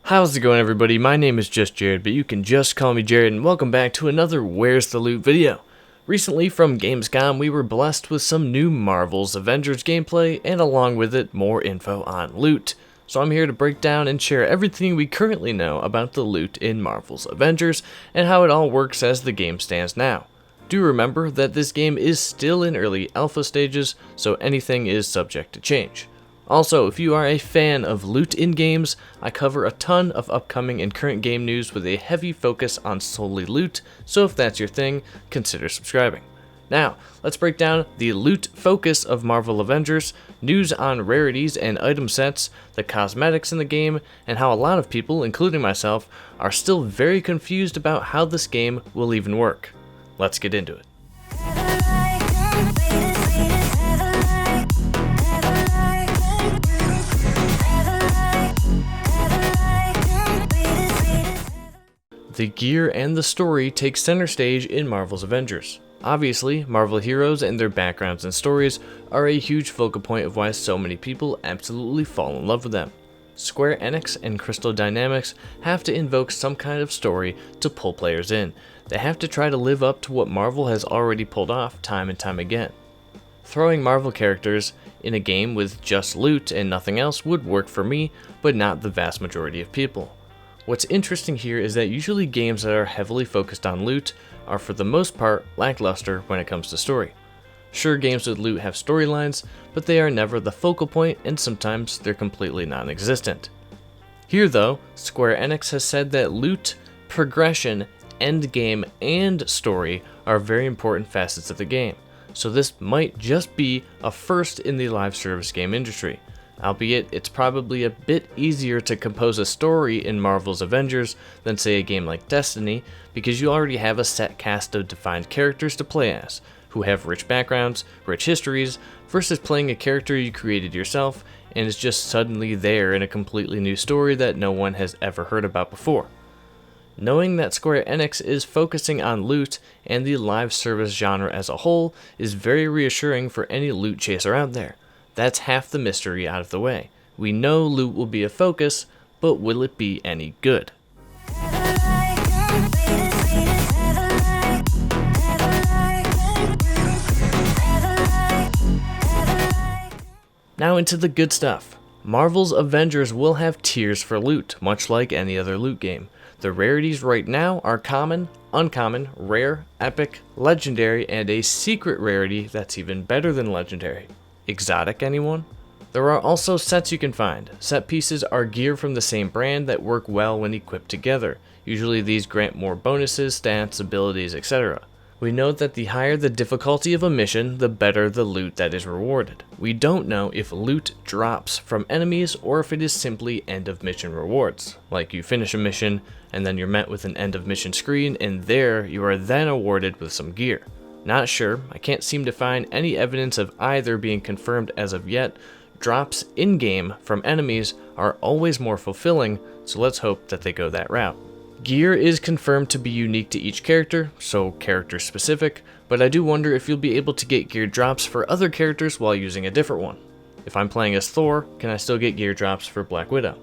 How's it going, everybody? My name is JustJarrod, but you can just call me Jared, and welcome back to another Where's the Loot video. Recently from Gamescom, we were blessed with some new Marvel's Avengers gameplay, and along with it, more info on loot. So I'm here to break down and share everything we currently know about the loot in Marvel's Avengers, and how it all works as the game stands now. Do remember that this game is still in early alpha stages, so anything is subject to change. Also, if you are a fan of loot in games, I cover a ton of upcoming and current game news with a heavy focus on solely loot, so if that's your thing, consider subscribing. Now, let's break down the loot focus of Marvel Avengers, news on rarities and item sets, the cosmetics in the game, and how a lot of people, including myself, are still very confused about how this game will even work. Let's get into it. The gear and the story take center stage in Marvel's Avengers. Obviously, Marvel heroes and their backgrounds and stories are a huge focal point of why so many people absolutely fall in love with them. Square Enix and Crystal Dynamics have to invoke some kind of story to pull players in. They have to try to live up to what Marvel has already pulled off time and time again. Throwing Marvel characters in a game with just loot and nothing else would work for me, but not the vast majority of people. What's interesting here is that usually games that are heavily focused on loot are for the most part lackluster when it comes to story. Sure, games with loot have storylines, but they are never the focal point, and sometimes they're completely non-existent. Here though, Square Enix has said that loot, progression, endgame, and story are very important facets of the game, so this might just be a first in the live service game industry. Albeit, it's probably a bit easier to compose a story in Marvel's Avengers than say a game like Destiny, because you already have a set cast of defined characters to play as, who have rich backgrounds, rich histories, versus playing a character you created yourself and is just suddenly there in a completely new story that no one has ever heard about before. Knowing that Square Enix is focusing on loot and the live service genre as a whole is very reassuring for any loot chaser out there. That's half the mystery out of the way. We know loot will be a focus, but will it be any good? Now into the good stuff. Marvel's Avengers will have tiers for loot, much like any other loot game. The rarities right now are common, uncommon, rare, epic, legendary, and a secret rarity that's even better than legendary. Exotic, anyone? There are also sets you can find. Set pieces are gear from the same brand that work well when equipped together. Usually these grant more bonuses, stats, abilities, etc. We note that the higher the difficulty of a mission, the better the loot that is rewarded. We don't know if loot drops from enemies or if it is simply end of mission rewards. Like you finish a mission and then you're met with an end of mission screen, and there you are then awarded with some gear. Not sure, I can't seem to find any evidence of either being confirmed as of yet. Drops in-game from enemies are always more fulfilling, so let's hope that they go that route. Gear is confirmed to be unique to each character, so character specific, but I do wonder if you'll be able to get gear drops for other characters while using a different one. If I'm playing as Thor, can I still get gear drops for Black Widow?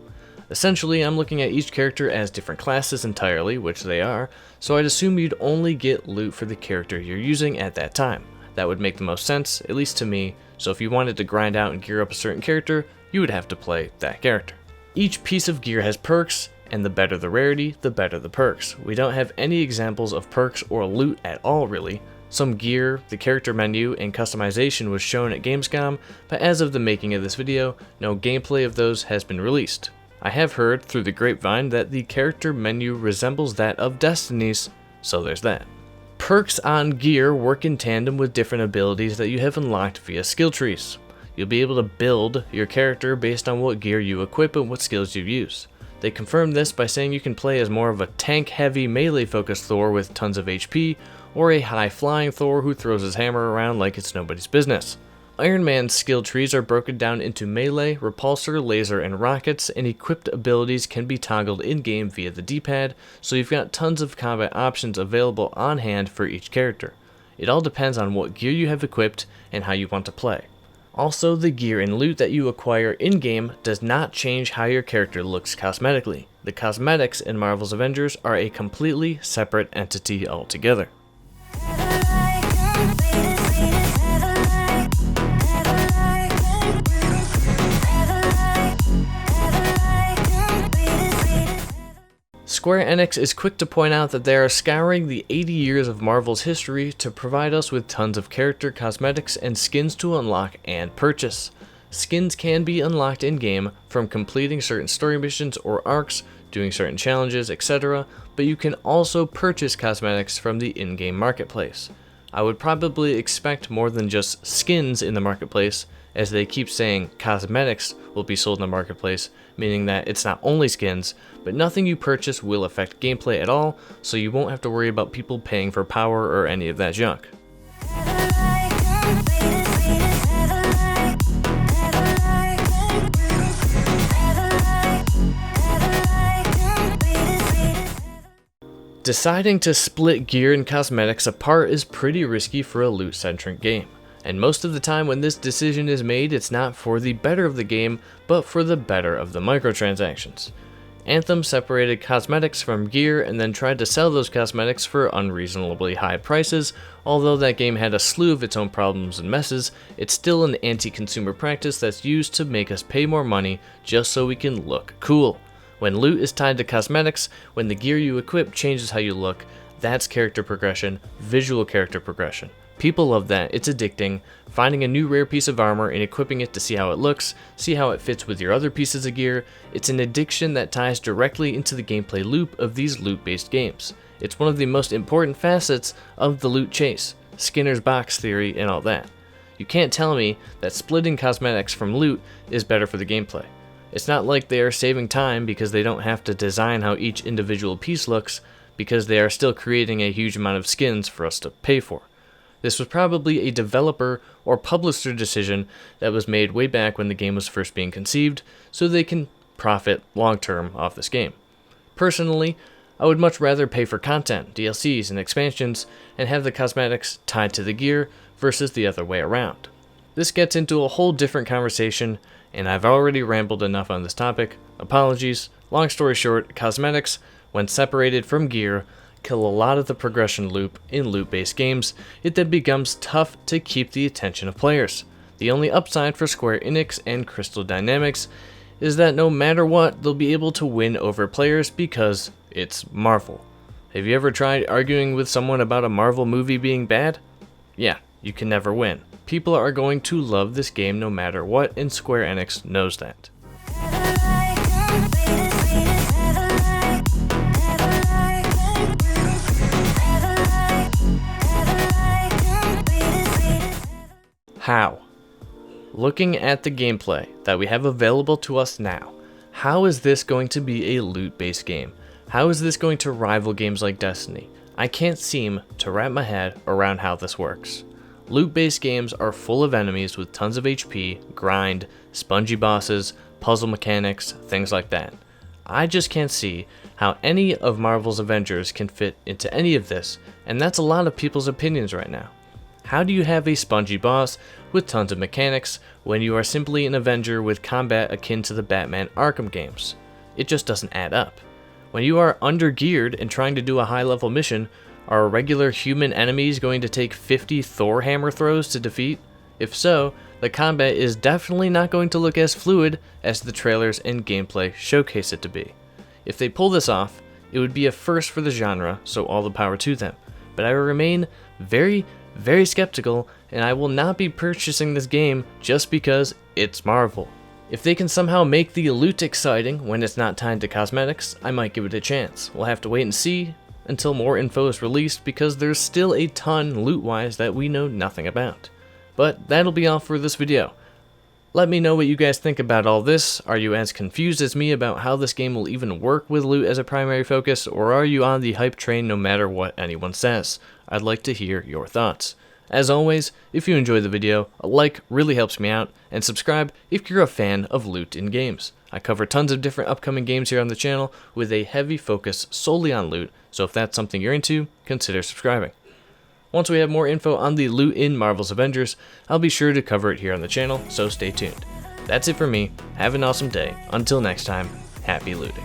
Essentially, I'm looking at each character as different classes entirely, which they are, so I'd assume you'd only get loot for the character you're using at that time. That would make the most sense, at least to me, so if you wanted to grind out and gear up a certain character, you would have to play that character. Each piece of gear has perks, and the better the rarity, the better the perks. We don't have any examples of perks or loot at all really. Some gear, the character menu, and customization was shown at Gamescom, but as of the making of this video, no gameplay of those has been released. I have heard through the grapevine that the character menu resembles that of Destiny's, so there's that. Perks on gear work in tandem with different abilities that you have unlocked via skill trees. You'll be able to build your character based on what gear you equip and what skills you use. They confirmed this by saying you can play as more of a tank-heavy melee-focused Thor with tons of HP, or a high-flying Thor who throws his hammer around like it's nobody's business. Iron Man's skill trees are broken down into melee, repulsor, laser, and rockets, and equipped abilities can be toggled in-game via the D-pad, so you've got tons of combat options available on hand for each character. It all depends on what gear you have equipped and how you want to play. Also, the gear and loot that you acquire in-game does not change how your character looks cosmetically. The cosmetics in Marvel's Avengers are a completely separate entity altogether. Square Enix is quick to point out that they are scouring the 80 years of Marvel's history to provide us with tons of character cosmetics and skins to unlock and purchase. Skins can be unlocked in-game from completing certain story missions or arcs, doing certain challenges, etc., but you can also purchase cosmetics from the in-game marketplace. I would probably expect more than just skins in the marketplace, as they keep saying cosmetics will be sold in the marketplace, meaning that it's not only skins, but nothing you purchase will affect gameplay at all, so you won't have to worry about people paying for power or any of that junk. Deciding to split gear and cosmetics apart is pretty risky for a loot-centric game. And most of the time when this decision is made, it's not for the better of the game, but for the better of the microtransactions. Anthem separated cosmetics from gear and then tried to sell those cosmetics for unreasonably high prices. Although that game had a slew of its own problems and messes, it's still an anti-consumer practice that's used to make us pay more money just so we can look cool. When loot is tied to cosmetics, when the gear you equip changes how you look, that's character progression, visual character progression. People love that, it's addicting. Finding a new rare piece of armor and equipping it to see how it looks, see how it fits with your other pieces of gear, it's an addiction that ties directly into the gameplay loop of these loot-based games. It's one of the most important facets of the loot chase, Skinner's box theory and all that. You can't tell me that splitting cosmetics from loot is better for the gameplay. It's not like they are saving time because they don't have to design how each individual piece looks, because they are still creating a huge amount of skins for us to pay for. This was probably a developer or publisher decision that was made way back when the game was first being conceived, so they can profit long-term off this game. Personally, I would much rather pay for content, DLCs, and expansions, and have the cosmetics tied to the gear versus the other way around. This gets into a whole different conversation, and I've already rambled enough on this topic. Apologies. Long story short, cosmetics, when separated from gear, kill a lot of the progression loop in loot-based games. It then becomes tough to keep the attention of players. The only upside for Square Enix and Crystal Dynamics is that no matter what, they'll be able to win over players because it's Marvel. Have you ever tried arguing with someone about a Marvel movie being bad? Yeah, you can never win. People are going to love this game no matter what, and Square Enix knows that. How? Looking at the gameplay that we have available to us now, how is this going to be a loot-based game? How is this going to rival games like Destiny? I can't seem to wrap my head around how this works. Loot-based games are full of enemies with tons of HP, grind, spongy bosses, puzzle mechanics, things like that. I just can't see how any of Marvel's Avengers can fit into any of this, and that's a lot of people's opinions right now. How do you have a spongy boss with tons of mechanics when you are simply an Avenger with combat akin to the Batman Arkham games? It just doesn't add up. When you are under-geared and trying to do a high-level mission, are regular human enemies going to take 50 Thor hammer throws to defeat? If so, the combat is definitely not going to look as fluid as the trailers and gameplay showcase it to be. If they pull this off, it would be a first for the genre, so all the power to them. But I remain very skeptical, and I will not be purchasing this game just because it's Marvel. If they can somehow make the loot exciting when it's not tied to cosmetics, I might give it a chance. We'll have to wait and see until more info is released, because there's still a ton loot-wise that we know nothing about. But that'll be all for this video. Let me know what you guys think about all this. Are you as confused as me about how this game will even work with loot as a primary focus, or are you on the hype train no matter what anyone says? I'd like to hear your thoughts. As always, if you enjoyed the video, a like really helps me out, and subscribe if you're a fan of loot in games. I cover tons of different upcoming games here on the channel with a heavy focus solely on loot, so if that's something you're into, consider subscribing. Once we have more info on the loot in Marvel's Avengers, I'll be sure to cover it here on the channel, so stay tuned. That's it for me. Have an awesome day. Until next time, happy looting.